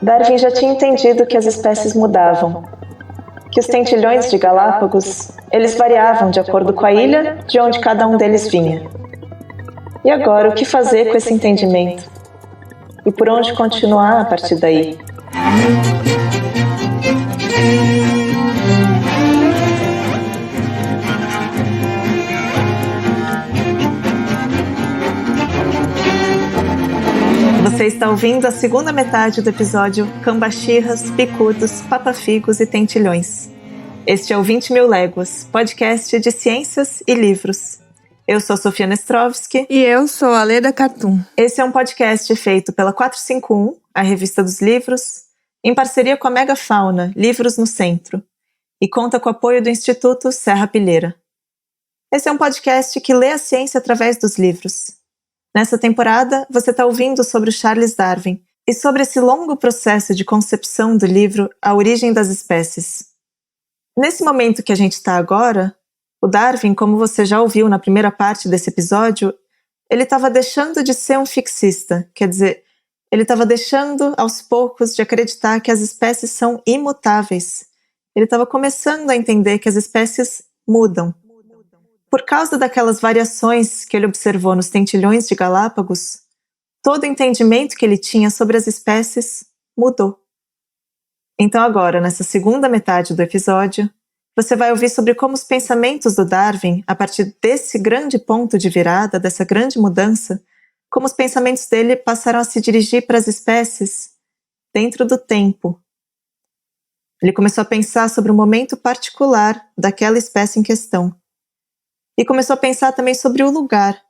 Darwin já tinha entendido que as espécies mudavam, que os tentilhões de Galápagos, eles variavam de acordo com a ilha de onde cada um deles vinha. E agora, o que fazer com esse entendimento? E por onde continuar a partir daí? Você está ouvindo a segunda metade do episódio Cambachirras, Bicudos, Papafigos e Tentilhões. Este é o 20.000 Léguas, podcast de ciências e livros. Eu sou a Sofia Nestrovski. E eu sou a Leda Cartoon. Esse é um podcast feito pela 451, a revista dos livros, em parceria com a Megafauna, Livros no Centro, e conta com o apoio do Instituto Serra Pilheira. Esse é um podcast que lê a ciência através dos livros. Nessa temporada, você está ouvindo sobre o Charles Darwin e sobre esse longo processo de concepção do livro A Origem das Espécies. Nesse momento que a gente está agora, o Darwin, como você já ouviu na primeira parte desse episódio, ele estava deixando de ser um fixista, quer dizer, ele estava deixando aos poucos de acreditar que as espécies são imutáveis. Ele estava começando a entender que as espécies mudam. Por causa daquelas variações que ele observou nos tentilhões de Galápagos, todo o entendimento que ele tinha sobre as espécies mudou. Então agora, nessa segunda metade do episódio, você vai ouvir sobre como os pensamentos do Darwin, a partir desse grande ponto de virada, dessa grande mudança, como os pensamentos dele passaram a se dirigir para as espécies dentro do tempo. Ele começou a pensar sobre o momento particular daquela espécie em questão. E começou a pensar também sobre o lugar,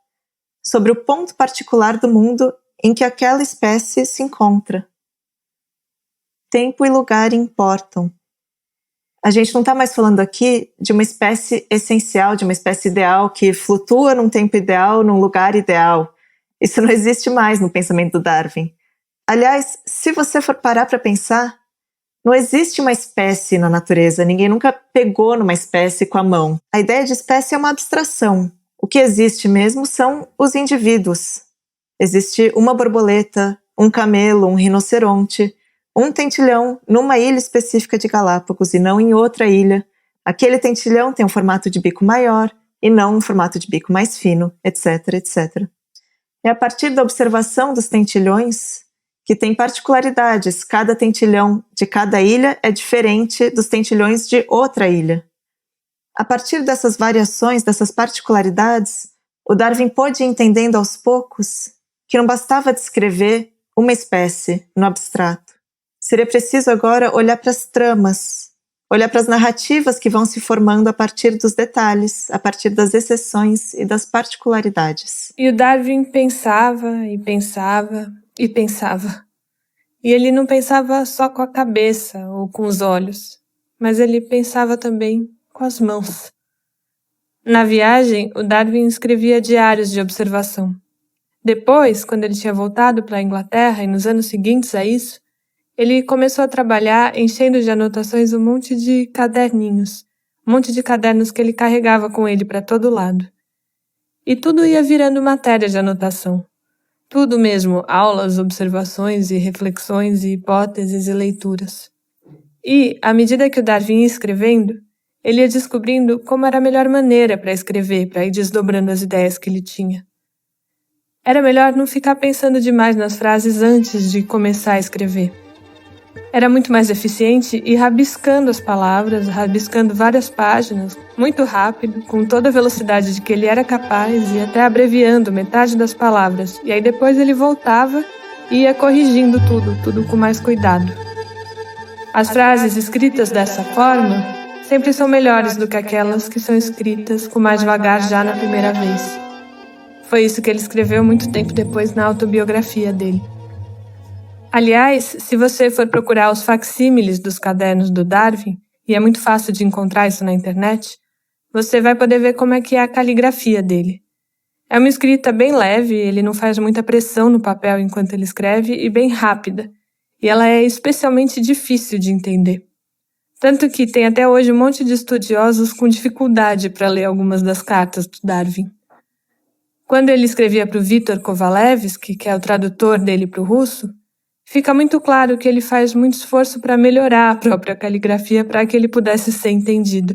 sobre o ponto particular do mundo em que aquela espécie se encontra. Tempo e lugar importam. A gente não está mais falando aqui de uma espécie essencial, de uma espécie ideal que flutua num tempo ideal, num lugar ideal. Isso não existe mais no pensamento do Darwin. Aliás, se você for parar para pensar, não existe uma espécie na natureza, ninguém nunca pegou numa espécie com a mão. A ideia de espécie é uma abstração. O que existe mesmo são os indivíduos. Existe uma borboleta, um camelo, um rinoceronte, um tentilhão numa ilha específica de Galápagos e não em outra ilha. Aquele tentilhão tem um formato de bico maior e não um formato de bico mais fino, etc, etc. É a partir da observação dos tentilhões que tem particularidades. Cada tentilhão de cada ilha é diferente dos tentilhões de outra ilha. A partir dessas variações, dessas particularidades, o Darwin pôde ir entendendo aos poucos que não bastava descrever uma espécie no abstrato. Seria preciso agora olhar para as tramas, olhar para as narrativas que vão se formando a partir dos detalhes, a partir das exceções e das particularidades. E o Darwin pensava e pensava e pensava. E ele não pensava só com a cabeça ou com os olhos, mas ele pensava também com as mãos. Na viagem, o Darwin escrevia diários de observação. Depois, quando ele tinha voltado para a Inglaterra e nos anos seguintes a isso, ele começou a trabalhar enchendo de anotações um monte de caderninhos, um monte de cadernos que ele carregava com ele para todo lado. E tudo ia virando matéria de anotação. Tudo mesmo, aulas, observações e reflexões e hipóteses e leituras. E, à medida que o Darwin ia escrevendo, ele ia descobrindo como era a melhor maneira para escrever, para ir desdobrando as ideias que ele tinha. Era melhor não ficar pensando demais nas frases antes de começar a escrever. Era muito mais eficiente ir rabiscando as palavras, rabiscando várias páginas, muito rápido, com toda a velocidade de que ele era capaz e até abreviando metade das palavras. E aí depois ele voltava e ia corrigindo tudo com mais cuidado. As frases escritas dessa forma sempre são melhores do que aquelas que são escritas com mais devagar já na primeira vez. Foi isso que ele escreveu muito tempo depois na autobiografia dele. Aliás, se você for procurar os facsímiles dos cadernos do Darwin, e é muito fácil de encontrar isso na internet, você vai poder ver como é que é a caligrafia dele. É uma escrita bem leve, ele não faz muita pressão no papel enquanto ele escreve e bem rápida, e ela é especialmente difícil de entender. Tanto que tem até hoje um monte de estudiosos com dificuldade para ler algumas das cartas do Darwin. Quando ele escrevia para o Viktor Kovalevsky, que é o tradutor dele para o russo, fica muito claro que ele faz muito esforço para melhorar a própria caligrafia para que ele pudesse ser entendido.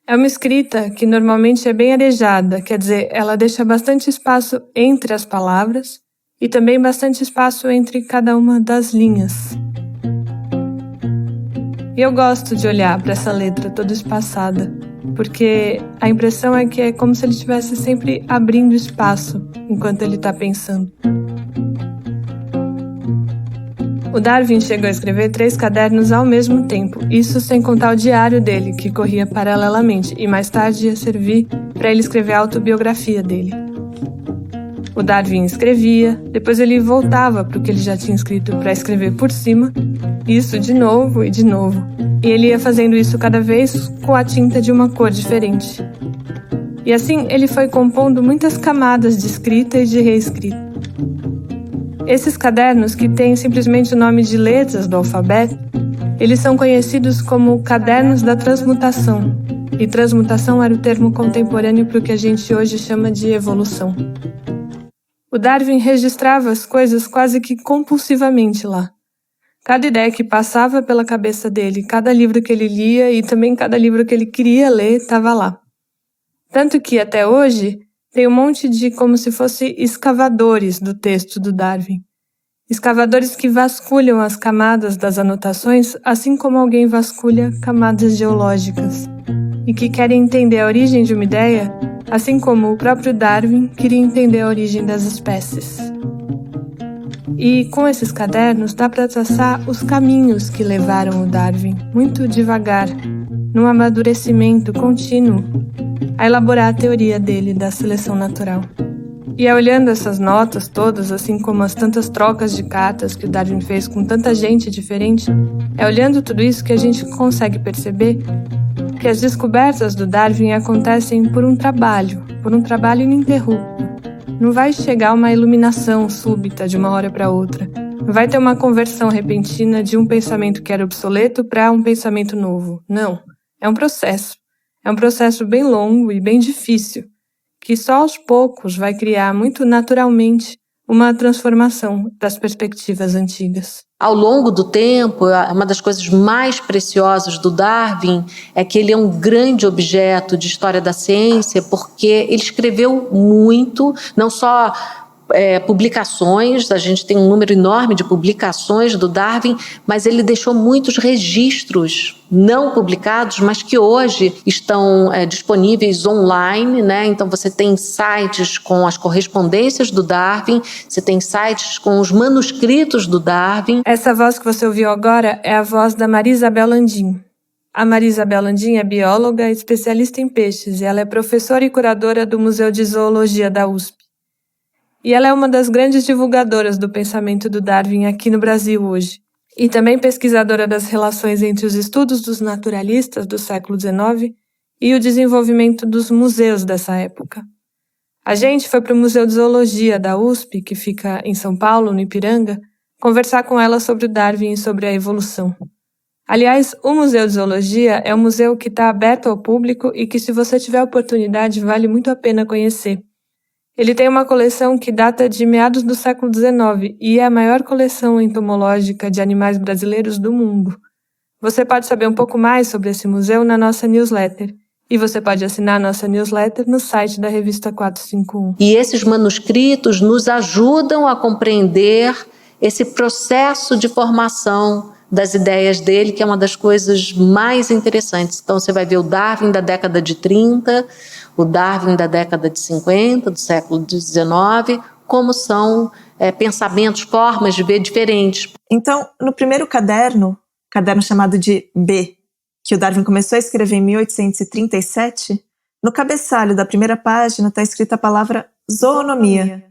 É uma escrita que normalmente é bem arejada, quer dizer, ela deixa bastante espaço entre as palavras e também bastante espaço entre cada uma das linhas. E eu gosto de olhar para essa letra toda espaçada, porque a impressão é que é como se ele estivesse sempre abrindo espaço enquanto ele está pensando. O Darwin chegou a escrever 3 cadernos ao mesmo tempo, isso sem contar o diário dele, que corria paralelamente, e mais tarde ia servir para ele escrever a autobiografia dele. O Darwin escrevia, depois ele voltava para o que ele já tinha escrito para escrever por cima, isso de novo e de novo. E ele ia fazendo isso cada vez com a tinta de uma cor diferente. E assim ele foi compondo muitas camadas de escrita e de reescrita. Esses cadernos, que têm simplesmente o nome de letras do alfabeto, eles são conhecidos como cadernos da transmutação. E transmutação era o termo contemporâneo para o que a gente hoje chama de evolução. O Darwin registrava as coisas quase que compulsivamente lá. Cada ideia que passava pela cabeça dele, cada livro que ele lia e também cada livro que ele queria ler estava lá. Tanto que, até hoje, tem um monte de como se fosse escavadores do texto do Darwin. Escavadores que vasculham as camadas das anotações, assim como alguém vasculha camadas geológicas. E que querem entender a origem de uma ideia, assim como o próprio Darwin queria entender a origem das espécies. E com esses cadernos dá para traçar os caminhos que levaram o Darwin, muito devagar, num amadurecimento contínuo, a elaborar a teoria dele da seleção natural. E é olhando essas notas todas, assim como as tantas trocas de cartas que o Darwin fez com tanta gente diferente, é olhando tudo isso que a gente consegue perceber que as descobertas do Darwin acontecem por um trabalho ininterrupto. Não vai chegar uma iluminação súbita de uma hora para outra. Não vai ter uma conversão repentina de um pensamento que era obsoleto para um pensamento novo. Não. É um processo. É um processo bem longo e bem difícil, que só aos poucos vai criar muito naturalmente uma transformação das perspectivas antigas. Ao longo do tempo, uma das coisas mais preciosas do Darwin é que ele é um grande objeto de história da ciência, porque ele escreveu muito, não só publicações, a gente tem um número enorme de publicações do Darwin, mas ele deixou muitos registros não publicados, mas que hoje estão disponíveis online, né? Então você tem sites com as correspondências do Darwin, você tem sites com os manuscritos do Darwin. Essa voz que você ouviu agora é a voz da Maria Isabel Landim. A Maria Isabel Landim é bióloga e especialista em peixes, e ela é professora e curadora do Museu de Zoologia da USP. E ela é uma das grandes divulgadoras do pensamento do Darwin aqui no Brasil hoje. E também pesquisadora das relações entre os estudos dos naturalistas do século XIX e o desenvolvimento dos museus dessa época. A gente foi para o Museu de Zoologia da USP, que fica em São Paulo, no Ipiranga, conversar com ela sobre o Darwin e sobre a evolução. Aliás, o Museu de Zoologia é um museu que está aberto ao público e que, se você tiver oportunidade, vale muito a pena conhecer. Ele tem uma coleção que data de meados do século XIX e é a maior coleção entomológica de animais brasileiros do mundo. Você pode saber um pouco mais sobre esse museu na nossa newsletter. E você pode assinar a nossa newsletter no site da revista 451. E esses manuscritos nos ajudam a compreender esse processo de formação das ideias dele, que é uma das coisas mais interessantes. Então você vai ver o Darwin da década de 30, o Darwin da década de 50, do século XIX, como são pensamentos, formas de ver diferentes. Então, no primeiro caderno chamado de B, que o Darwin começou a escrever em 1837, no cabeçalho da primeira página está escrita a palavra zoonomia.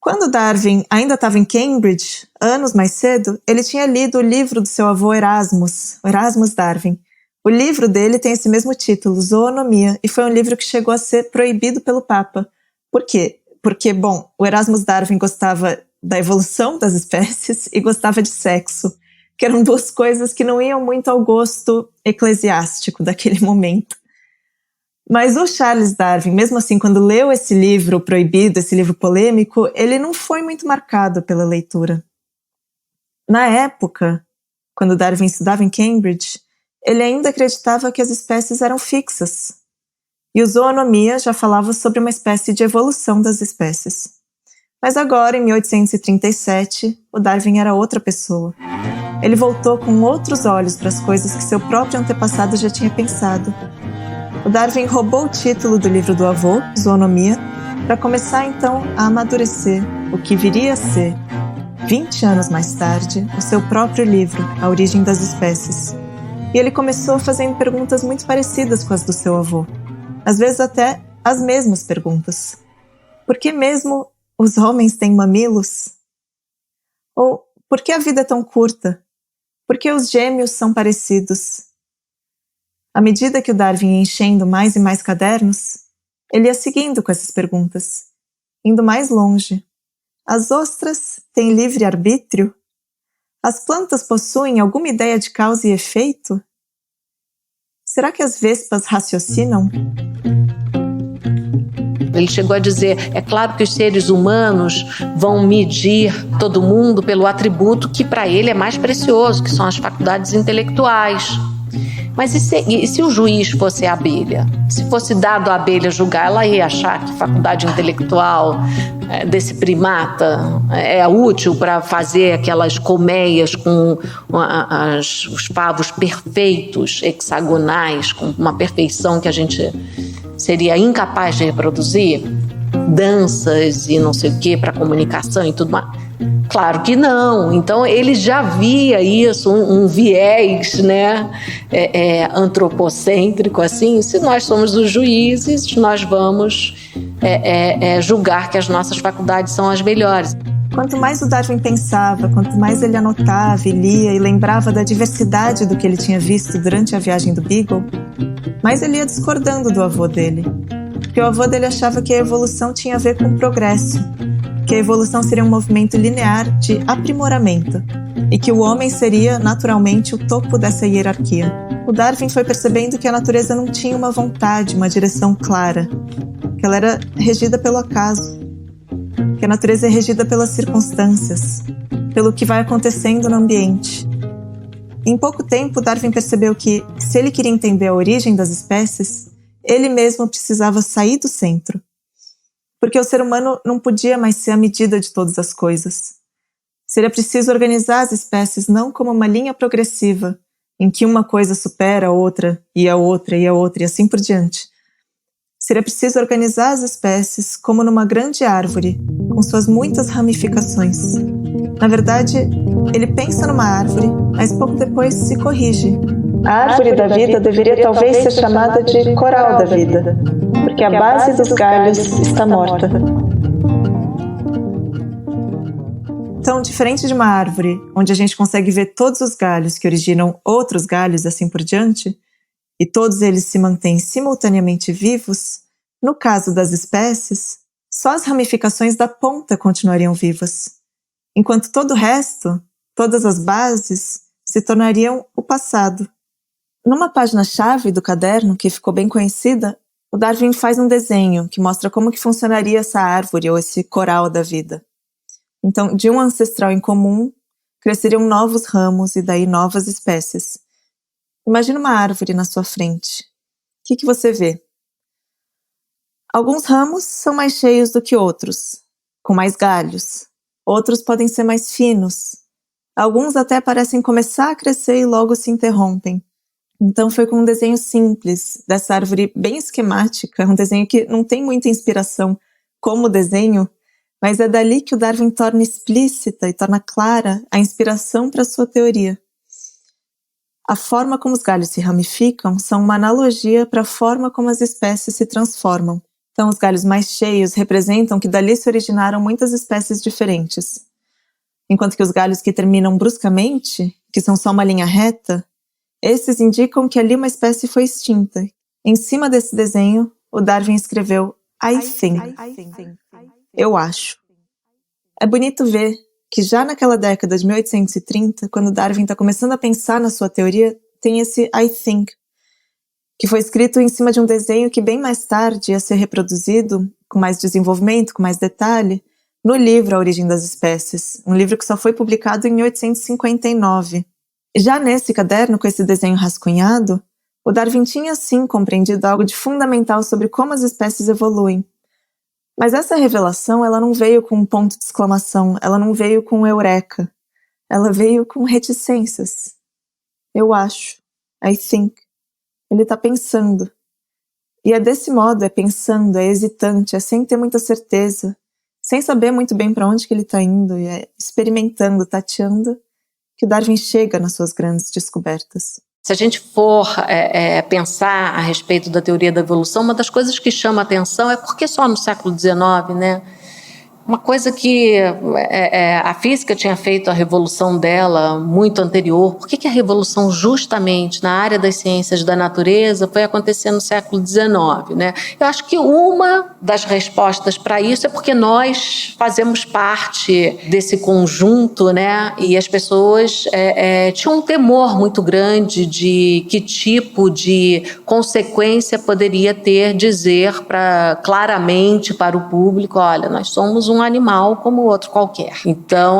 Quando Darwin ainda estava em Cambridge, anos mais cedo, ele tinha lido o livro do seu avô Erasmus Darwin. O livro dele tem esse mesmo título, Zoonomia, e foi um livro que chegou a ser proibido pelo Papa. Por quê? Porque, bom, o Erasmus Darwin gostava da evolução das espécies e gostava de sexo, que eram duas coisas que não iam muito ao gosto eclesiástico daquele momento. Mas o Charles Darwin, mesmo assim, quando leu esse livro proibido, esse livro polêmico, ele não foi muito marcado pela leitura. Na época, quando Darwin estudava em Cambridge, ele ainda acreditava que as espécies eram fixas. E o Zoonomia já falava sobre uma espécie de evolução das espécies. Mas agora, em 1837, o Darwin era outra pessoa. Ele voltou com outros olhos para as coisas que seu próprio antepassado já tinha pensado. O Darwin roubou o título do livro do avô, Zoonomia, para começar então a amadurecer o que viria a ser, 20 anos mais tarde, o seu próprio livro, A Origem das Espécies. E ele começou fazendo perguntas muito parecidas com as do seu avô. Às vezes até as mesmas perguntas. Por que mesmo os homens têm mamilos? Ou por que a vida é tão curta? Por que os gêmeos são parecidos? À medida que o Darwin ia enchendo mais e mais cadernos, ele ia seguindo com essas perguntas, indo mais longe. As ostras têm livre-arbítrio? As plantas possuem alguma ideia de causa e efeito? Será que as vespas raciocinam? Ele chegou a dizer, é claro que os seres humanos vão medir todo mundo pelo atributo que para ele é mais precioso, que são as faculdades intelectuais. Mas e se o juiz fosse a abelha? Se fosse dado à abelha julgar, ela ia achar que faculdade intelectual desse primata é útil para fazer aquelas colmeias com os pavos perfeitos, hexagonais, com uma perfeição que a gente seria incapaz de reproduzir? Danças e não sei o que para comunicação e tudo mais. Claro que não. Então ele já via isso, um viés, né, antropocêntrico, assim. Se nós somos os juízes, nós vamos julgar que as nossas faculdades são as melhores. Quanto mais o Darwin pensava, quanto mais ele anotava e lia e lembrava da diversidade do que ele tinha visto durante a viagem do Beagle, mais ele ia discordando do avô dele. Porque o avô dele achava que a evolução tinha a ver com o progresso, que a evolução seria um movimento linear de aprimoramento e que o homem seria, naturalmente, o topo dessa hierarquia. O Darwin foi percebendo que a natureza não tinha uma vontade, uma direção clara, que ela era regida pelo acaso, que a natureza é regida pelas circunstâncias, pelo que vai acontecendo no ambiente. Em pouco tempo, Darwin percebeu que, se ele queria entender a origem das espécies, ele mesmo precisava sair do centro. Porque o ser humano não podia mais ser a medida de todas as coisas. Seria preciso organizar as espécies não como uma linha progressiva, em que uma coisa supera a outra, e a outra, e a outra, e assim por diante. Seria preciso organizar as espécies como numa grande árvore, com suas muitas ramificações. Na verdade, ele pensa numa árvore, mas pouco depois se corrige. A árvore da vida deveria talvez ser chamada de coral da vida, porque a base dos galhos está morta. Então, diferente de uma árvore, onde a gente consegue ver todos os galhos que originam outros galhos e assim por diante, e todos eles se mantêm simultaneamente vivos, no caso das espécies, só as ramificações da ponta continuariam vivas, enquanto todo o resto, todas as bases, se tornariam o passado. Numa página-chave do caderno, que ficou bem conhecida, o Darwin faz um desenho que mostra como que funcionaria essa árvore ou esse coral da vida. Então, de um ancestral em comum, cresceriam novos ramos e daí novas espécies. Imagina uma árvore na sua frente. O que você vê? Alguns ramos são mais cheios do que outros, com mais galhos. Outros podem ser mais finos. Alguns até parecem começar a crescer e logo se interrompem. Então foi com um desenho simples, dessa árvore bem esquemática, um desenho que não tem muita inspiração como desenho, mas é dali que o Darwin torna explícita e torna clara a inspiração para a sua teoria. A forma como os galhos se ramificam são uma analogia para a forma como as espécies se transformam. Então os galhos mais cheios representam que dali se originaram muitas espécies diferentes, enquanto que os galhos que terminam bruscamente, que são só uma linha reta, esses indicam que ali uma espécie foi extinta. Em cima desse desenho, o Darwin escreveu I think. Eu acho. É bonito ver que já naquela década de 1830, quando Darwin está começando a pensar na sua teoria, tem esse I think. que foi escrito em cima de um desenho que bem mais tarde ia ser reproduzido, com mais desenvolvimento, com mais detalhe, no livro A Origem das Espécies, um livro que só foi publicado em 1859. Já nesse caderno, com esse desenho rascunhado, o Darwin tinha sim compreendido algo de fundamental sobre como as espécies evoluem. Mas essa revelação, ela não veio com um ponto de exclamação, ela não veio com um eureka, ela veio com reticências. Eu acho, I think. Ele está pensando. E é desse modo, é pensando, é hesitante, é sem ter muita certeza, sem saber muito bem para onde que ele está indo, e é experimentando, tateando, que o Darwin chega nas suas grandes descobertas. Se a gente for pensar a respeito da teoria da evolução, uma das coisas que chama a atenção é porque só no século XIX, né? Uma coisa que a física tinha feito a revolução dela muito anterior. Por que a revolução justamente na área das ciências da natureza foi acontecer no século XIX, né? Eu acho que uma das respostas para isso é porque nós fazemos parte desse conjunto, né? E as pessoas tinham um temor muito grande de que tipo de consequência poderia ter dizer claramente para o público, olha, nós somos um animal como outro qualquer. Então,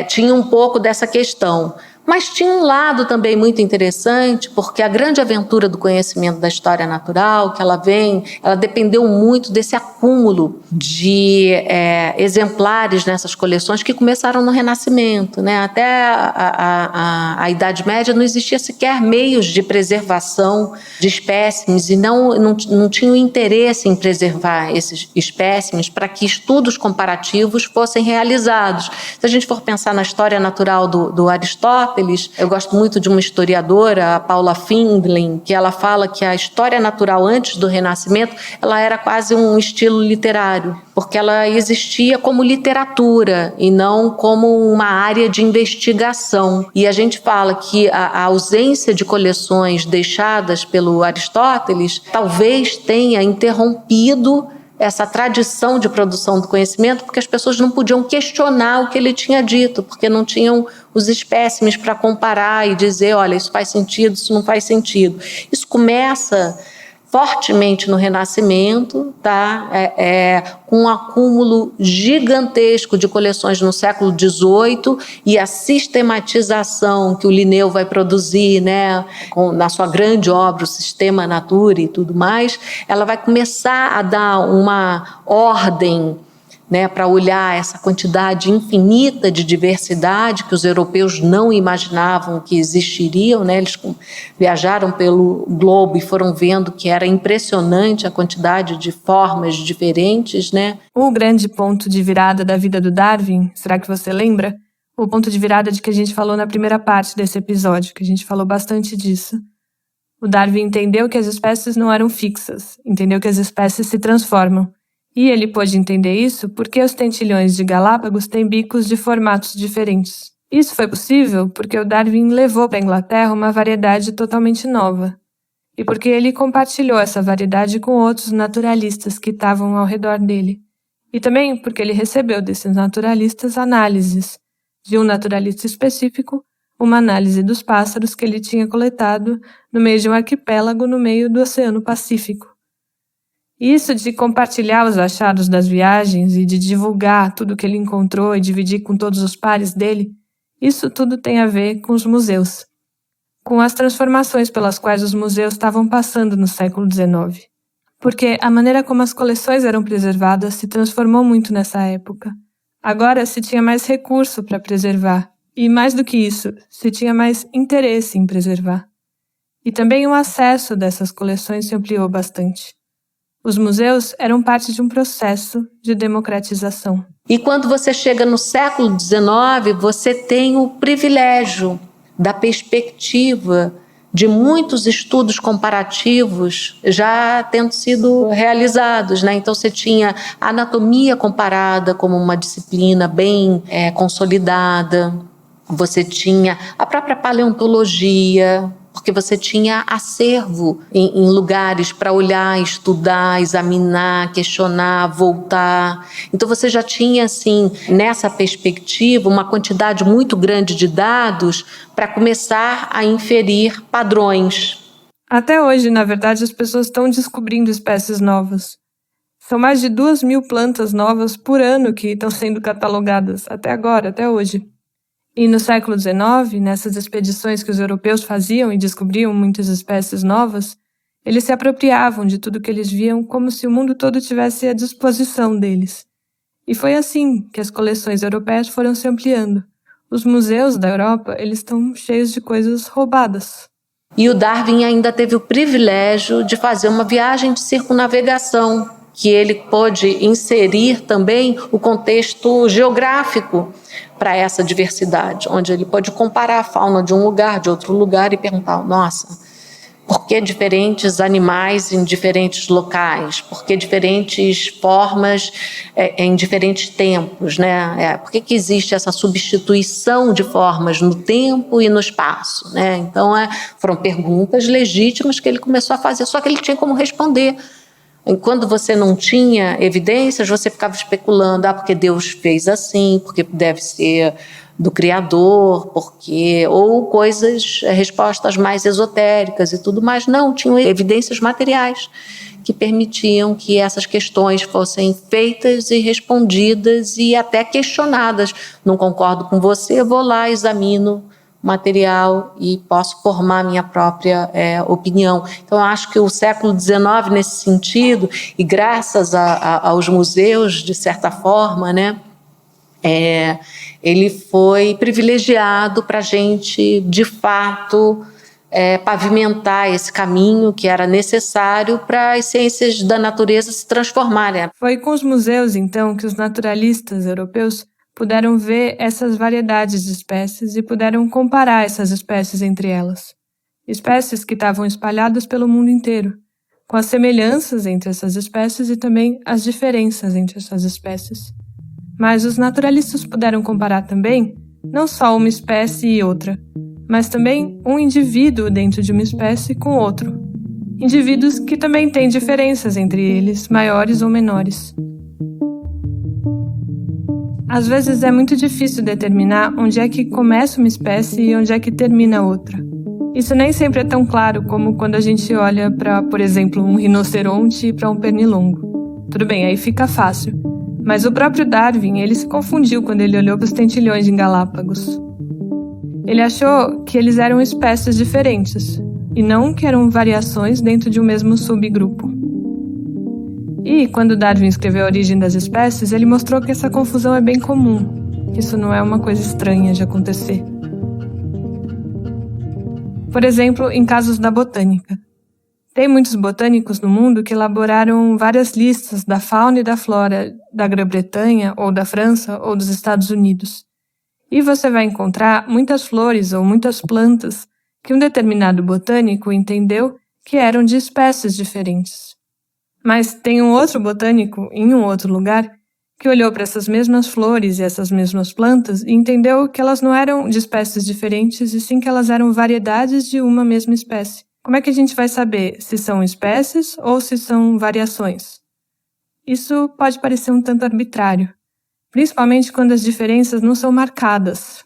tinha um pouco dessa questão. Mas tinha um lado também muito interessante, porque a grande aventura do conhecimento da história natural, que ela dependeu muito desse acúmulo de exemplares nessas coleções que começaram no Renascimento, né? Até a Idade Média não existia sequer meios de preservação de espécimes e não tinham interesse em preservar esses espécimes para que estudos comparativos fossem realizados. Se a gente for pensar na história natural do Aristóteles, eu gosto muito de uma historiadora, a Paula Findlin, que ela fala que a história natural antes do Renascimento, ela era quase um estilo literário, porque ela existia como literatura e não como uma área de investigação. E a gente fala que a ausência de coleções deixadas pelo Aristóteles talvez tenha interrompido essa tradição de produção do conhecimento, porque as pessoas não podiam questionar o que ele tinha dito, porque não tinham os espécimes para comparar e dizer, olha, isso faz sentido, isso não faz sentido. Isso começa fortemente no Renascimento, tá? Com um acúmulo gigantesco de coleções no século XVIII e a sistematização que o Linneu vai produzir, né? Na sua grande obra, o Sistema Naturae e tudo mais, ela vai começar a dar uma ordem, né, para olhar essa quantidade infinita de diversidade que os europeus não imaginavam que existiriam, né? Eles viajaram pelo globo e foram vendo que era impressionante a quantidade de formas diferentes, né? O grande ponto de virada da vida do Darwin, será que você lembra? O ponto de virada de que a gente falou na primeira parte desse episódio, que a gente falou bastante disso. O Darwin entendeu que as espécies não eram fixas, entendeu que as espécies se transformam. E ele pôde entender isso porque os tentilhões de Galápagos têm bicos de formatos diferentes. Isso foi possível porque o Darwin levou para a Inglaterra uma variedade totalmente nova. E porque ele compartilhou essa variedade com outros naturalistas que estavam ao redor dele. E também porque ele recebeu desses naturalistas análises. De um naturalista específico, uma análise dos pássaros que ele tinha coletado no meio de um arquipélago no meio do Oceano Pacífico. Isso de compartilhar os achados das viagens e de divulgar tudo que ele encontrou e dividir com todos os pares dele, isso tudo tem a ver com os museus, com as transformações pelas quais os museus estavam passando no século XIX. Porque a maneira como as coleções eram preservadas se transformou muito nessa época. Agora se tinha mais recurso para preservar, e mais do que isso, se tinha mais interesse em preservar. E também o acesso dessas coleções se ampliou bastante. Os museus eram parte de um processo de democratização. E quando você chega no século XIX, você tem o privilégio da perspectiva de muitos estudos comparativos já tendo sido realizados, né? Então você tinha a anatomia comparada como uma disciplina bem consolidada, você tinha a própria paleontologia, porque você tinha acervo em lugares para olhar, estudar, examinar, questionar, voltar. Então você já tinha, assim, nessa perspectiva, uma quantidade muito grande de dados para começar a inferir padrões. Até hoje, na verdade, as pessoas estão descobrindo espécies novas. São mais de 2.000 plantas novas por ano que estão sendo catalogadas, até agora, até hoje. E no século XIX, nessas expedições que os europeus faziam e descobriam muitas espécies novas, eles se apropriavam de tudo que eles viam como se o mundo todo tivesse à disposição deles. E foi assim que as coleções europeias foram se ampliando. Os museus da Europa, eles estão cheios de coisas roubadas. E o Darwin ainda teve o privilégio de fazer uma viagem de circunnavegação, que ele pôde inserir também o contexto geográfico para essa diversidade, onde ele pode comparar a fauna de um lugar, de outro lugar e perguntar, nossa, por que diferentes animais em diferentes locais? Por que diferentes formas em diferentes tempos? Né? Por que existe essa substituição de formas no tempo e no espaço? Né? Então, foram perguntas legítimas que ele começou a fazer, só que ele tinha como responder. Quando você não tinha evidências, você ficava especulando, porque Deus fez assim, porque deve ser do Criador, ou respostas mais esotéricas e tudo mais. Não, tinham evidências materiais que permitiam que essas questões fossem feitas e respondidas e até questionadas. Não concordo com você, vou lá, examino material e posso formar minha própria opinião. Então, eu acho que o século XIX, nesse sentido, e graças aos museus, de certa forma, né, ele foi privilegiado para a gente, de fato, pavimentar esse caminho que era necessário para as ciências da natureza se transformarem. Foi com os museus, então, que os naturalistas europeus puderam ver essas variedades de espécies e puderam comparar essas espécies entre elas. Espécies que estavam espalhadas pelo mundo inteiro, com as semelhanças entre essas espécies e também as diferenças entre essas espécies. Mas os naturalistas puderam comparar também não só uma espécie e outra, mas também um indivíduo dentro de uma espécie com outro. Indivíduos que também têm diferenças entre eles, maiores ou menores. Às vezes é muito difícil determinar onde é que começa uma espécie e onde é que termina outra. Isso nem sempre é tão claro como quando a gente olha para, por exemplo, um rinoceronte e para um pernilongo. Tudo bem, aí fica fácil. Mas o próprio Darwin, ele se confundiu quando ele olhou para os tentilhões em Galápagos. Ele achou que eles eram espécies diferentes, e não que eram variações dentro de um mesmo subgrupo. E, quando Darwin escreveu A Origem das Espécies, ele mostrou que essa confusão é bem comum, que isso não é uma coisa estranha de acontecer. Por exemplo, em casos da botânica. Tem muitos botânicos no mundo que elaboraram várias listas da fauna e da flora da Grã-Bretanha, ou da França, ou dos Estados Unidos. E você vai encontrar muitas flores ou muitas plantas que um determinado botânico entendeu que eram de espécies diferentes. Mas tem um outro botânico, em um outro lugar, que olhou para essas mesmas flores e essas mesmas plantas e entendeu que elas não eram de espécies diferentes, e sim que elas eram variedades de uma mesma espécie. Como é que a gente vai saber se são espécies ou se são variações? Isso pode parecer um tanto arbitrário, principalmente quando as diferenças não são marcadas.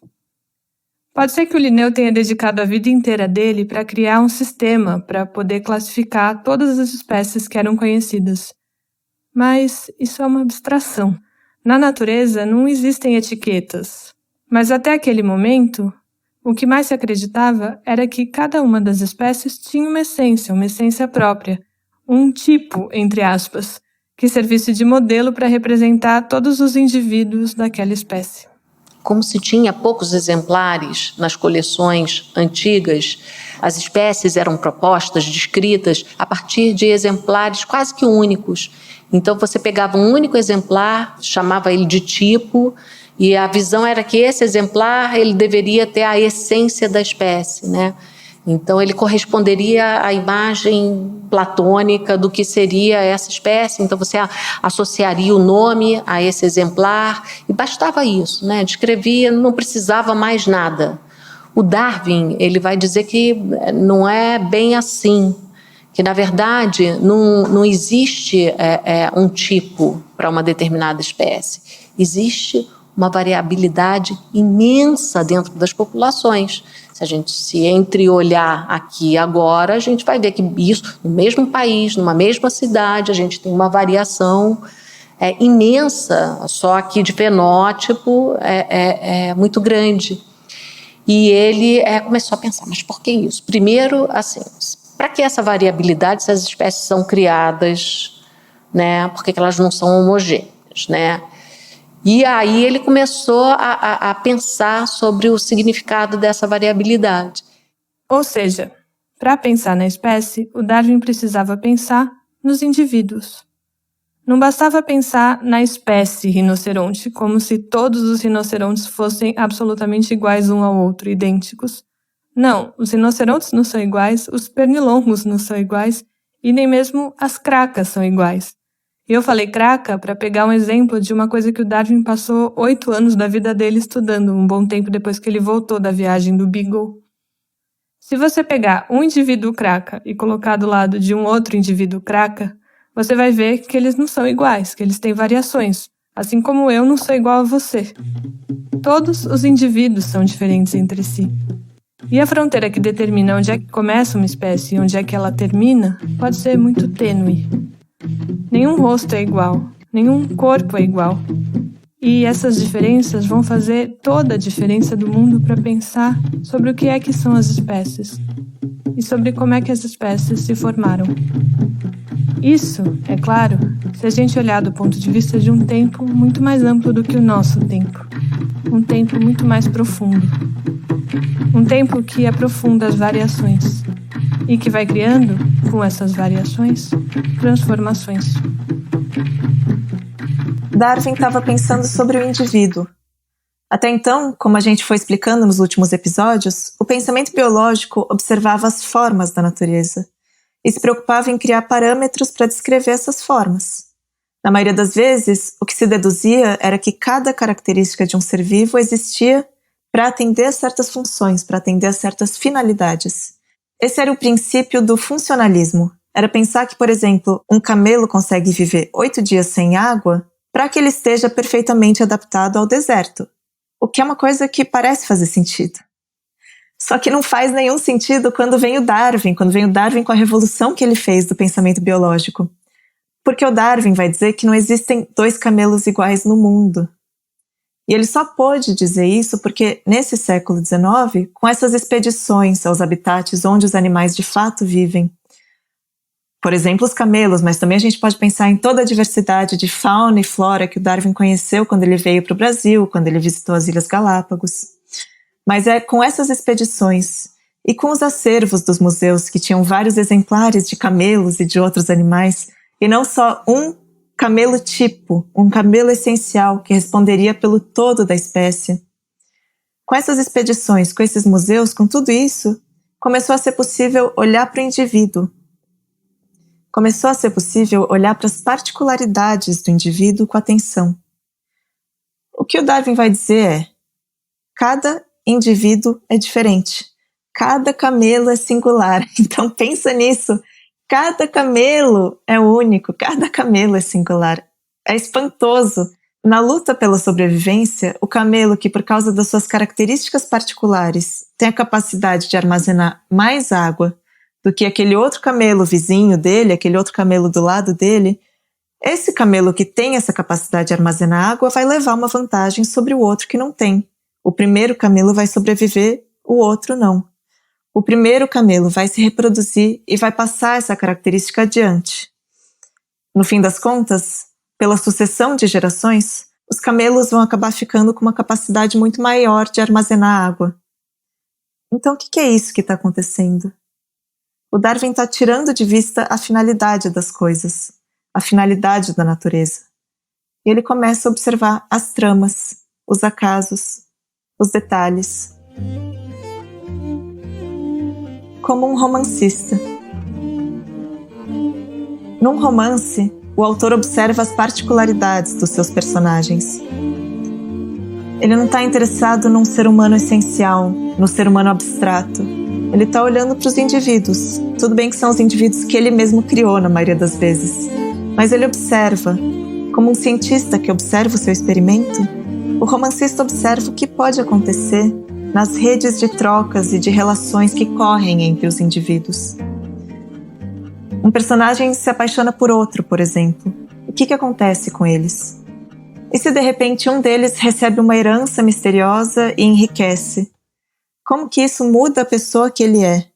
Pode ser que o Linneu tenha dedicado a vida inteira dele para criar um sistema para poder classificar todas as espécies que eram conhecidas. Mas isso é uma abstração. Na natureza não existem etiquetas. Mas até aquele momento, o que mais se acreditava era que cada uma das espécies tinha uma essência própria, um tipo, entre aspas, que servisse de modelo para representar todos os indivíduos daquela espécie. Como se tinha poucos exemplares nas coleções antigas, as espécies eram propostas, descritas a partir de exemplares quase que únicos. Então você pegava um único exemplar, chamava ele de tipo, e a visão era que esse exemplar ele deveria ter a essência da espécie, né? Então ele corresponderia à imagem platônica do que seria essa espécie. Então você associaria o nome a esse exemplar e bastava isso, né? Descrevia, não precisava mais nada. O Darwin, ele vai dizer que não é bem assim, que na verdade não existe um tipo para uma determinada espécie. Existe uma variabilidade imensa dentro das populações. Se a gente se entreolhar aqui agora, a gente vai ver que isso, no mesmo país, numa mesma cidade, a gente tem uma variação imensa, só que de fenótipo é muito grande. E ele começou a pensar, mas por que isso? Primeiro, assim, para que essa variabilidade, se as espécies são criadas, né? Por que elas não são homogêneas, né? E aí ele começou a pensar sobre o significado dessa variabilidade. Ou seja, para pensar na espécie, o Darwin precisava pensar nos indivíduos. Não bastava pensar na espécie rinoceronte, como se todos os rinocerontes fossem absolutamente iguais um ao outro, idênticos. Não, os rinocerontes não são iguais, os pernilongos não são iguais, e nem mesmo as cracas são iguais. E eu falei craca para pegar um exemplo de uma coisa que o Darwin passou 8 anos da vida dele estudando, um bom tempo depois que ele voltou da viagem do Beagle. Se você pegar um indivíduo craca e colocar do lado de um outro indivíduo craca, você vai ver que eles não são iguais, que eles têm variações, assim como eu não sou igual a você. Todos os indivíduos são diferentes entre si. E a fronteira que determina onde é que começa uma espécie e onde é que ela termina pode ser muito tênue. Nenhum rosto é igual, nenhum corpo é igual. E essas diferenças vão fazer toda a diferença do mundo para pensar sobre o que é que são as espécies e sobre como é que as espécies se formaram. Isso, é claro, se a gente olhar do ponto de vista de um tempo muito mais amplo do que o nosso tempo. Um tempo muito mais profundo. Um tempo que aprofunda as variações e que vai criando, com essas variações, transformações. Darwin estava pensando sobre o indivíduo. Até então, como a gente foi explicando nos últimos episódios, o pensamento biológico observava as formas da natureza e se preocupava em criar parâmetros para descrever essas formas. Na maioria das vezes, o que se deduzia era que cada característica de um ser vivo existia para atender a certas funções, para atender a certas finalidades. Esse era o princípio do funcionalismo. Era pensar que, por exemplo, um camelo consegue viver 8 dias sem água para que ele esteja perfeitamente adaptado ao deserto, o que é uma coisa que parece fazer sentido. Só que não faz nenhum sentido quando vem o Darwin com a revolução que ele fez do pensamento biológico. Porque o Darwin vai dizer que não existem 2 camelos iguais no mundo. E ele só pôde dizer isso porque, nesse século XIX, com essas expedições aos habitats onde os animais de fato vivem, por exemplo, os camelos, mas também a gente pode pensar em toda a diversidade de fauna e flora que o Darwin conheceu quando ele veio para o Brasil, quando ele visitou as Ilhas Galápagos. Mas é com essas expedições e com os acervos dos museus que tinham vários exemplares de camelos e de outros animais, e não só um camelo tipo, um camelo essencial que responderia pelo todo da espécie. Com essas expedições, com esses museus, com tudo isso, começou a ser possível olhar para o indivíduo. Começou a ser possível olhar para as particularidades do indivíduo com atenção. O que o Darwin vai dizer é: cada indivíduo é diferente, cada camelo é singular. Então pensa nisso, cada camelo é único, cada camelo é singular. É espantoso. Na luta pela sobrevivência, o camelo que, por causa das suas características particulares, tem a capacidade de armazenar mais água do que aquele outro camelo vizinho dele, aquele outro camelo do lado dele, esse camelo que tem essa capacidade de armazenar água vai levar uma vantagem sobre o outro que não tem. O primeiro camelo vai sobreviver, o outro não. O primeiro camelo vai se reproduzir e vai passar essa característica adiante. No fim das contas, pela sucessão de gerações, os camelos vão acabar ficando com uma capacidade muito maior de armazenar água. Então, o que é isso que está acontecendo? O Darwin está tirando de vista a finalidade das coisas, a finalidade da natureza. E ele começa a observar as tramas, os acasos, os detalhes. Como um romancista. Num romance, o autor observa as particularidades dos seus personagens. Ele não está interessado num ser humano essencial, no ser humano abstrato. Ele está olhando para os indivíduos. Tudo bem que são os indivíduos que ele mesmo criou na maioria das vezes. Mas ele observa. Como um cientista que observa o seu experimento, o romancista observa o que pode acontecer nas redes de trocas e de relações que correm entre os indivíduos. Um personagem se apaixona por outro, por exemplo. O que acontece com eles? E se de repente um deles recebe uma herança misteriosa e enriquece? Como que isso muda a pessoa que ele é?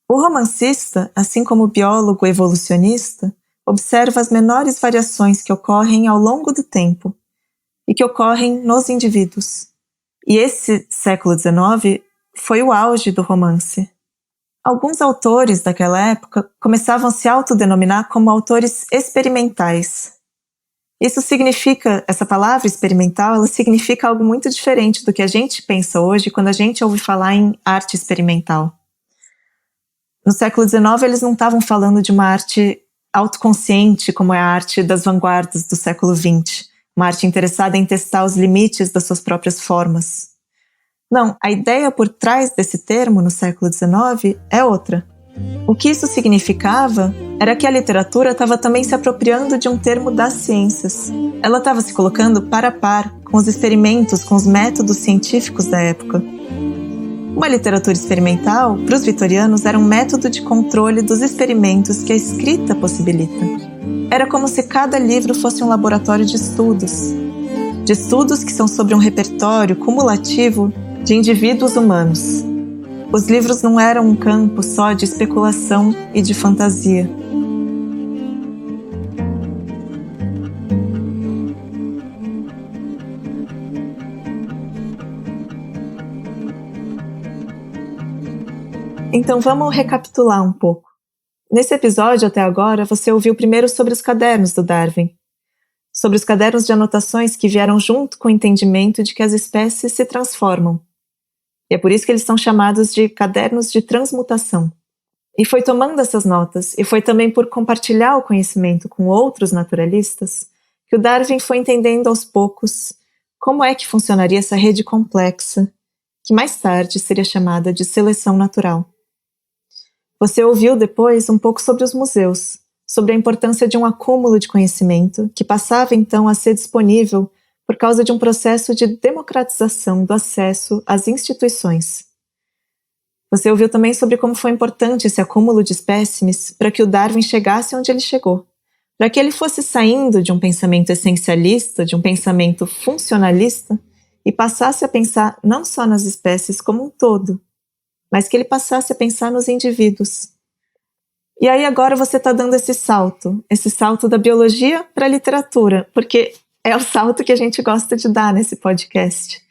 O romancista, assim como o biólogo evolucionista, observa as menores variações que ocorrem ao longo do tempo e que ocorrem nos indivíduos. E esse século XIX foi o auge do romance. Alguns autores daquela época começavam a se autodenominar como autores experimentais. Isso significa, essa palavra experimental, ela significa algo muito diferente do que a gente pensa hoje quando a gente ouve falar em arte experimental. No século XIX, eles não estavam falando de uma arte autoconsciente, como é a arte das vanguardas do século XX, uma arte interessada em testar os limites das suas próprias formas. Não, a ideia por trás desse termo no século XIX é outra. O que isso significava era que a literatura estava também se apropriando de um termo das ciências. Ela estava se colocando par a par com os experimentos, com os métodos científicos da época. Uma literatura experimental, para os vitorianos, era um método de controle dos experimentos que a escrita possibilita. Era como se cada livro fosse um laboratório de estudos que são sobre um repertório cumulativo de indivíduos humanos. Os livros não eram um campo só de especulação e de fantasia. Então vamos recapitular um pouco. Nesse episódio até agora, você ouviu primeiro sobre os cadernos do Darwin, sobre os cadernos de anotações que vieram junto com o entendimento de que as espécies se transformam. E é por isso que eles são chamados de cadernos de transmutação. E foi tomando essas notas, e foi também por compartilhar o conhecimento com outros naturalistas, que o Darwin foi entendendo aos poucos como é que funcionaria essa rede complexa, que mais tarde seria chamada de seleção natural. Você ouviu depois um pouco sobre os museus, sobre a importância de um acúmulo de conhecimento que passava então a ser disponível por causa de um processo de democratização do acesso às instituições. Você ouviu também sobre como foi importante esse acúmulo de espécimes para que o Darwin chegasse onde ele chegou, para que ele fosse saindo de um pensamento essencialista, de um pensamento funcionalista, e passasse a pensar não só nas espécies como um todo, mas que ele passasse a pensar nos indivíduos. E aí agora você está dando esse salto da biologia para a literatura, porque é o salto que a gente gosta de dar nesse podcast.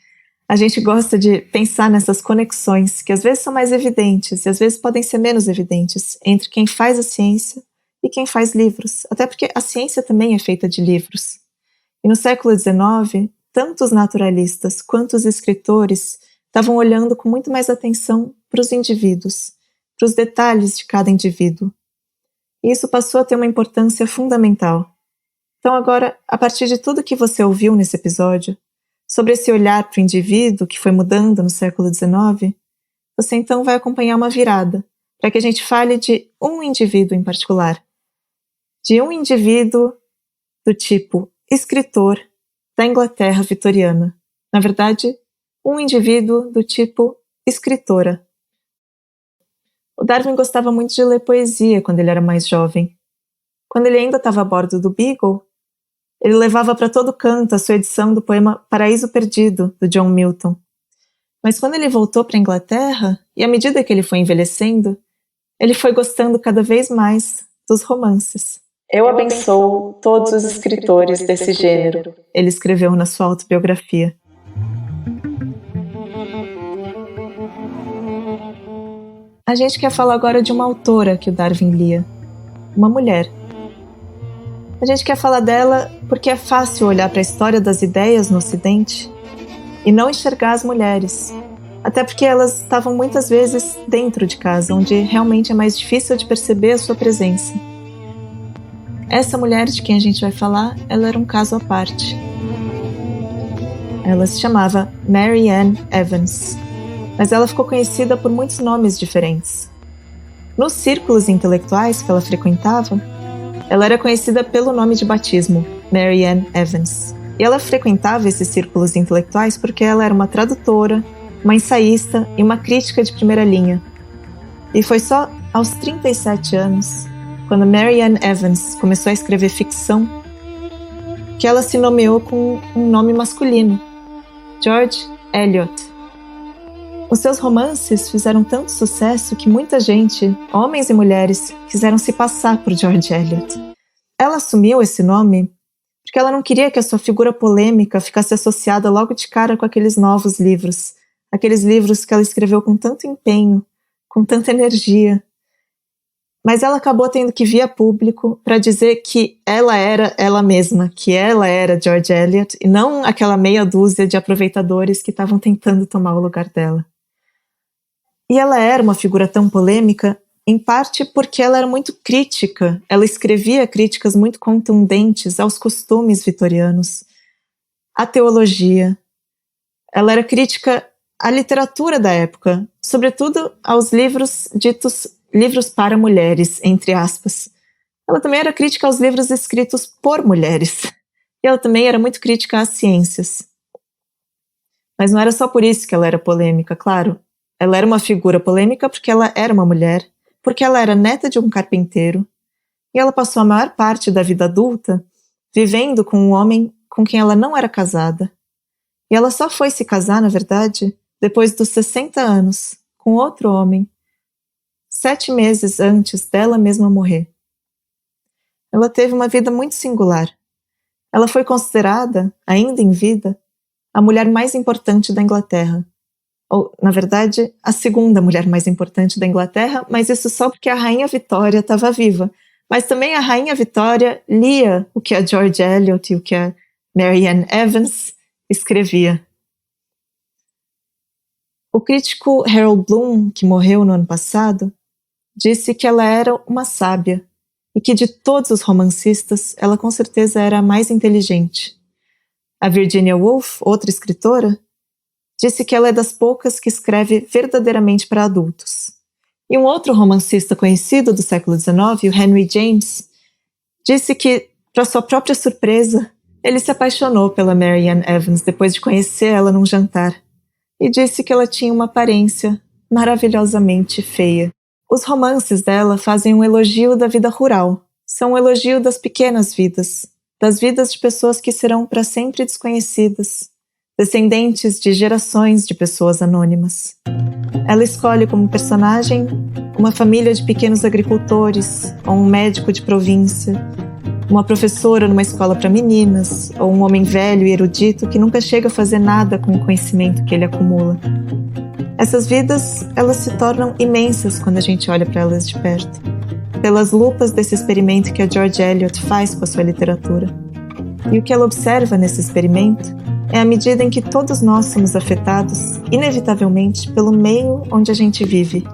A gente gosta de pensar nessas conexões, que às vezes são mais evidentes e às vezes podem ser menos evidentes, entre quem faz a ciência e quem faz livros. Até porque a ciência também é feita de livros. E no século XIX, tanto os naturalistas quanto os escritores estavam olhando com muito mais atenção para os indivíduos, para os detalhes de cada indivíduo. E isso passou a ter uma importância fundamental. Então agora, a partir de tudo que você ouviu nesse episódio, sobre esse olhar para o indivíduo que foi mudando no século XIX, você então vai acompanhar uma virada, para que a gente fale de um indivíduo em particular. De um indivíduo do tipo escritor da Inglaterra vitoriana. Na verdade, um indivíduo do tipo escritora. O Darwin gostava muito de ler poesia quando ele era mais jovem. Quando ele ainda estava a bordo do Beagle, ele levava para todo canto a sua edição do poema Paraíso Perdido, do John Milton. Mas quando ele voltou para a Inglaterra, e à medida que ele foi envelhecendo, ele foi gostando cada vez mais dos romances. Eu abençoo todos os escritores desse gênero, ele escreveu na sua autobiografia. A gente quer falar agora de uma autora que o Darwin lia, uma mulher. A gente quer falar dela porque é fácil olhar para a história das ideias no Ocidente e não enxergar as mulheres, até porque elas estavam muitas vezes dentro de casa, onde realmente é mais difícil de perceber a sua presença. Essa mulher de quem a gente vai falar, ela era um caso à parte. Ela se chamava Mary Ann Evans, mas ela ficou conhecida por muitos nomes diferentes. Nos círculos intelectuais que ela frequentava, ela era conhecida pelo nome de batismo, Mary Ann Evans. E ela frequentava esses círculos intelectuais porque ela era uma tradutora, uma ensaísta e uma crítica de primeira linha. E foi só aos 37 anos, quando Mary Ann Evans começou a escrever ficção, que ela se nomeou com um nome masculino, George Eliot. Os seus romances fizeram tanto sucesso que muita gente, homens e mulheres, quiseram se passar por George Eliot. Ela assumiu esse nome porque ela não queria que a sua figura polêmica ficasse associada logo de cara com aqueles novos livros, aqueles livros que ela escreveu com tanto empenho, com tanta energia. Mas ela acabou tendo que vir a público para dizer que ela era ela mesma, que ela era George Eliot e não aquela meia dúzia de aproveitadores que estavam tentando tomar o lugar dela. E ela era uma figura tão polêmica, em parte porque ela era muito crítica, ela escrevia críticas muito contundentes aos costumes vitorianos, à teologia. Ela era crítica à literatura da época, sobretudo aos livros ditos livros para mulheres, entre aspas. Ela também era crítica aos livros escritos por mulheres. E ela também era muito crítica às ciências. Mas não era só por isso que ela era polêmica, claro. Ela era uma figura polêmica porque ela era uma mulher, porque ela era neta de um carpinteiro, e ela passou a maior parte da vida adulta vivendo com um homem com quem ela não era casada. E ela só foi se casar, na verdade, depois dos 60 anos, com outro homem, 7 meses antes dela mesma morrer. Ela teve uma vida muito singular. Ela foi considerada, ainda em vida, a mulher mais importante da Inglaterra. Ou, na verdade, a segunda mulher mais importante da Inglaterra, mas isso só porque a Rainha Vitória estava viva. Mas também a Rainha Vitória lia o que a George Eliot e o que a Mary Ann Evans escrevia. O crítico Harold Bloom, que morreu no ano passado, disse que ela era uma sábia e que de todos os romancistas, ela com certeza era a mais inteligente. A Virginia Woolf, outra escritora, disse que ela é das poucas que escreve verdadeiramente para adultos. E um outro romancista conhecido do século XIX, o Henry James, disse que, para sua própria surpresa, ele se apaixonou pela Mary Ann Evans depois de conhecer ela num jantar, e disse que ela tinha uma aparência maravilhosamente feia. Os romances dela fazem um elogio da vida rural, são um elogio das pequenas vidas, das vidas de pessoas que serão para sempre desconhecidas, descendentes de gerações de pessoas anônimas. Ela escolhe como personagem uma família de pequenos agricultores, ou um médico de província, uma professora numa escola para meninas, ou um homem velho e erudito que nunca chega a fazer nada com o conhecimento que ele acumula. Essas vidas, elas se tornam imensas quando a gente olha para elas de perto, pelas lupas desse experimento que a George Eliot faz com a sua literatura. E o que ela observa nesse experimento é a medida em que todos nós somos afetados, inevitavelmente, pelo meio onde a gente vive.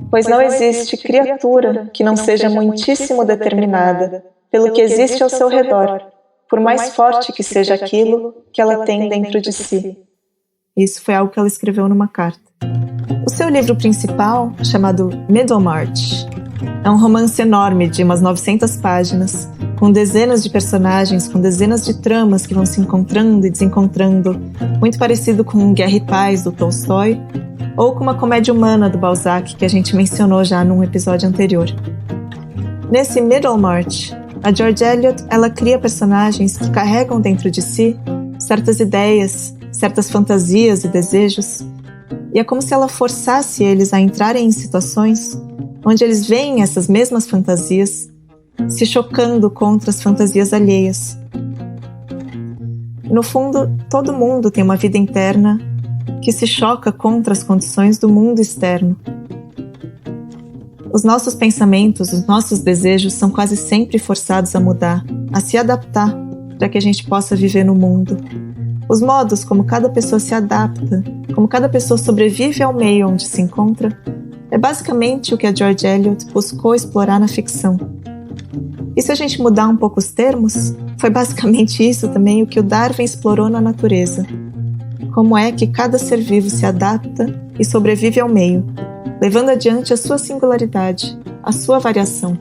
Pois não existe criatura que não seja muitíssimo determinada pelo que existe ao seu redor, por mais forte que seja aquilo que ela tem dentro de si. Isso foi algo que ela escreveu numa carta. O seu livro principal, chamado Middlemarch, é um romance enorme de umas 900 páginas, com dezenas de personagens, com dezenas de tramas que vão se encontrando e desencontrando, muito parecido com Guerra e Paz, do Tolstói, ou com uma comédia humana do Balzac, que a gente mencionou já num episódio anterior. Nesse Middlemarch, a George Eliot, ela cria personagens que carregam dentro de si certas ideias, certas fantasias e desejos, e é como se ela forçasse eles a entrarem em situações onde eles veem essas mesmas fantasias se chocando contra as fantasias alheias. No fundo, todo mundo tem uma vida interna que se choca contra as condições do mundo externo. Os nossos pensamentos, os nossos desejos são quase sempre forçados a mudar, a se adaptar para que a gente possa viver no mundo. Os modos como cada pessoa se adapta, como cada pessoa sobrevive ao meio onde se encontra, é basicamente o que a George Eliot buscou explorar na ficção. E se a gente mudar um pouco os termos, foi basicamente isso também o que o Darwin explorou na natureza. Como é que cada ser vivo se adapta e sobrevive ao meio, levando adiante a sua singularidade, a sua variação.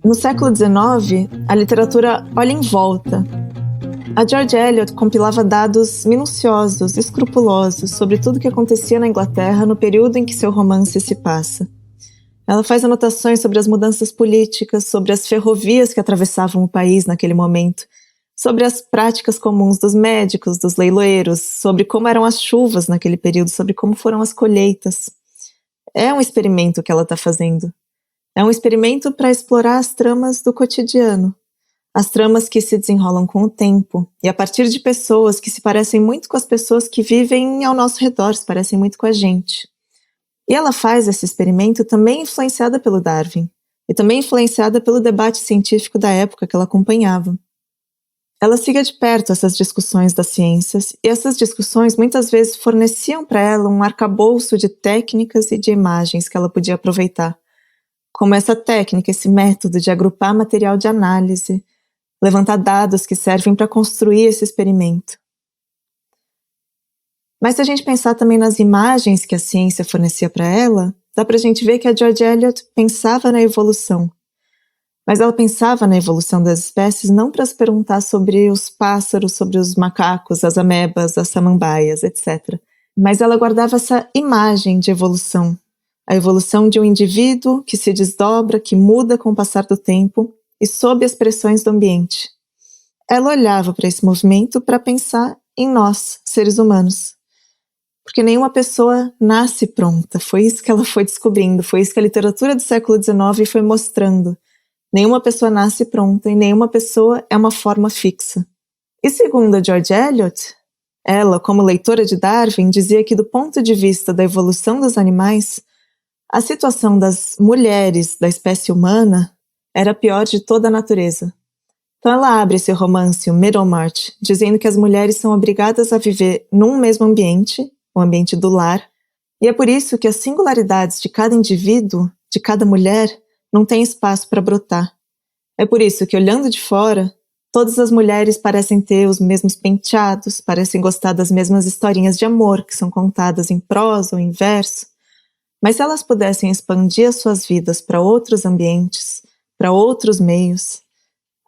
No século XIX, a literatura olha em volta. A George Eliot compilava dados minuciosos, escrupulosos sobre tudo o que acontecia na Inglaterra no período em que seu romance se passa. Ela faz anotações sobre as mudanças políticas, sobre as ferrovias que atravessavam o país naquele momento, sobre as práticas comuns dos médicos, dos leiloeiros, sobre como eram as chuvas naquele período, sobre como foram as colheitas. É um experimento que ela está fazendo. É um experimento para explorar as tramas do cotidiano, as tramas que se desenrolam com o tempo, e a partir de pessoas que se parecem muito com as pessoas que vivem ao nosso redor, se parecem muito com a gente. E ela faz esse experimento também influenciada pelo Darwin, e também influenciada pelo debate científico da época que ela acompanhava. Ela seguia de perto essas discussões das ciências, e essas discussões muitas vezes forneciam para ela um arcabouço de técnicas e de imagens que ela podia aproveitar, como essa técnica, esse método de agrupar material de análise, levantar dados que servem para construir esse experimento. Mas se a gente pensar também nas imagens que a ciência fornecia para ela, dá para a gente ver que a George Eliot pensava na evolução. Mas ela pensava na evolução das espécies não para se perguntar sobre os pássaros, sobre os macacos, as amebas, as samambaias, etc. Mas ela guardava essa imagem de evolução. A evolução de um indivíduo que se desdobra, que muda com o passar do tempo e sob as pressões do ambiente. Ela olhava para esse movimento para pensar em nós, seres humanos. Porque nenhuma pessoa nasce pronta. Foi isso que ela foi descobrindo, foi isso que a literatura do século XIX foi mostrando. Nenhuma pessoa nasce pronta e nenhuma pessoa é uma forma fixa. E segundo a George Eliot, ela, como leitora de Darwin, dizia que do ponto de vista da evolução dos animais, a situação das mulheres da espécie humana era a pior de toda a natureza. Então ela abre esse romance, o Middlemarch, dizendo que as mulheres são obrigadas a viver num mesmo ambiente, o ambiente do lar, e é por isso que as singularidades de cada indivíduo, de cada mulher, não tem espaço para brotar. É por isso que, olhando de fora, todas as mulheres parecem ter os mesmos penteados, parecem gostar das mesmas historinhas de amor que são contadas em prosa ou em verso, mas se elas pudessem expandir as suas vidas para outros ambientes, para outros meios,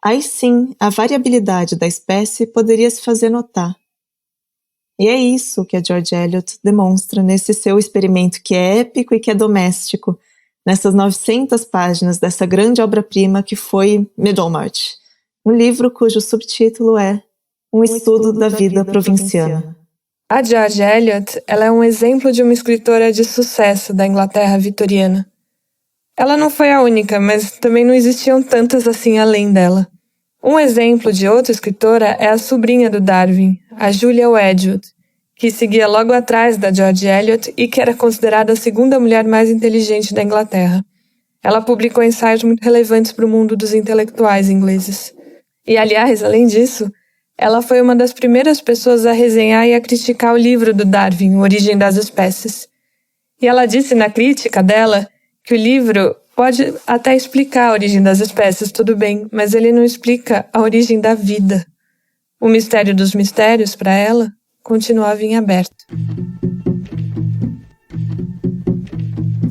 aí sim a variabilidade da espécie poderia se fazer notar. E é isso que a George Eliot demonstra nesse seu experimento que é épico e que é doméstico, nessas 900 páginas dessa grande obra-prima que foi Middlemarch, um livro cujo subtítulo é Um Estudo da Vida Provinciana. A George Eliot, ela é um exemplo de uma escritora de sucesso da Inglaterra vitoriana. Ela não foi a única, mas também não existiam tantas assim além dela. Um exemplo de outra escritora é a sobrinha do Darwin, a Julia Wedgwood, que seguia logo atrás da George Eliot e que era considerada a segunda mulher mais inteligente da Inglaterra. Ela publicou ensaios muito relevantes para o mundo dos intelectuais ingleses. E, aliás, além disso, ela foi uma das primeiras pessoas a resenhar e a criticar o livro do Darwin, Origem das Espécies. E ela disse na crítica dela que o livro pode até explicar a origem das espécies, tudo bem, mas ele não explica a origem da vida. O mistério dos mistérios, para ela, continuava em aberto.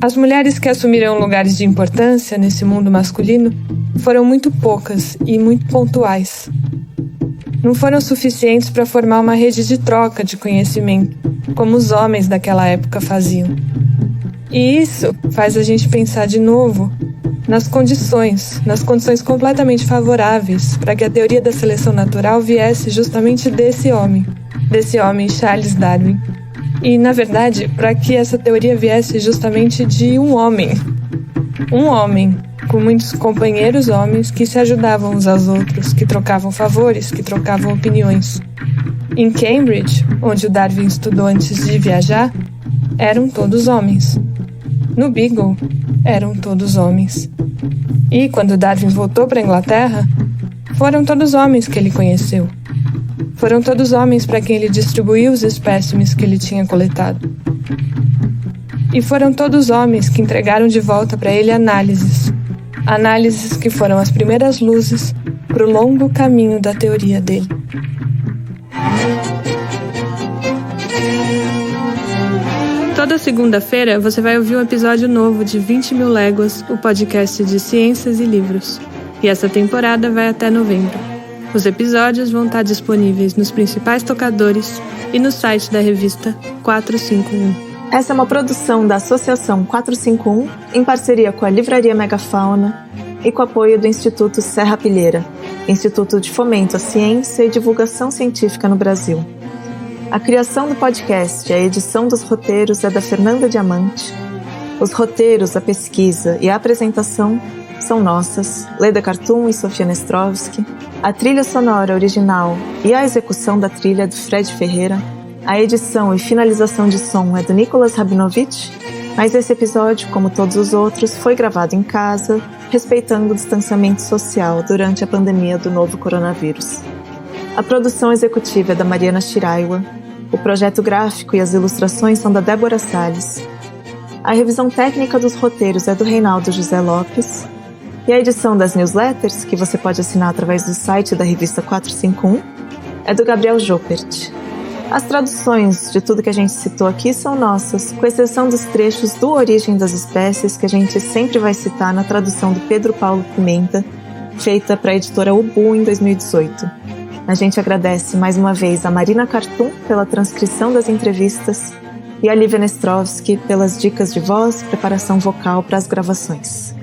As mulheres que assumiram lugares de importância nesse mundo masculino foram muito poucas e muito pontuais. Não foram suficientes para formar uma rede de troca de conhecimento, como os homens daquela época faziam. E isso faz a gente pensar de novo nas condições completamente favoráveis para que a teoria da seleção natural viesse justamente desse homem Charles Darwin. E, na verdade, para que essa teoria viesse justamente de um homem com muitos companheiros homens que se ajudavam uns aos outros, que trocavam favores, que trocavam opiniões. Em Cambridge, onde o Darwin estudou antes de viajar, eram todos homens. No Beagle, eram todos homens. E, quando Darwin voltou para a Inglaterra, foram todos homens que ele conheceu. Foram todos homens para quem ele distribuiu os espécimes que ele tinha coletado. E foram todos homens que entregaram de volta para ele análises que foram as primeiras luzes para o longo caminho da teoria dele. Toda segunda-feira você vai ouvir um episódio novo de 20 Mil Léguas, o podcast de ciências e livros. E essa temporada vai até novembro. Os episódios vão estar disponíveis nos principais tocadores e no site da revista 451. Essa é uma produção da Associação 451, em parceria com a Livraria Megafauna e com apoio do Instituto Serrapilheira, Instituto de Fomento à Ciência e Divulgação Científica no Brasil. A criação do podcast e a edição dos roteiros é da Fernanda Diamante. Os roteiros, a pesquisa e a apresentação são nossas, Leda Cartoon e Sofia Nestrovski. A trilha sonora original e a execução da trilha é do Fred Ferreira. A edição e finalização de som é do Nicolas Rabinovich, mas esse episódio, como todos os outros, foi gravado em casa, respeitando o distanciamento social durante a pandemia do novo coronavírus. A produção executiva é da Mariana Shiraiwa. O projeto gráfico e as ilustrações são da Débora Salles. A revisão técnica dos roteiros é do Reinaldo José Lopes. E a edição das newsletters, que você pode assinar através do site da revista 451, é do Gabriel Joppert. As traduções de tudo que a gente citou aqui são nossas, com exceção dos trechos do Origem das Espécies, que a gente sempre vai citar na tradução do Pedro Paulo Pimenta, feita para a editora Ubu em 2018. A gente agradece mais uma vez a Marina Cartoon pela transcrição das entrevistas e a Lívia Nestrovski pelas dicas de voz e preparação vocal para as gravações.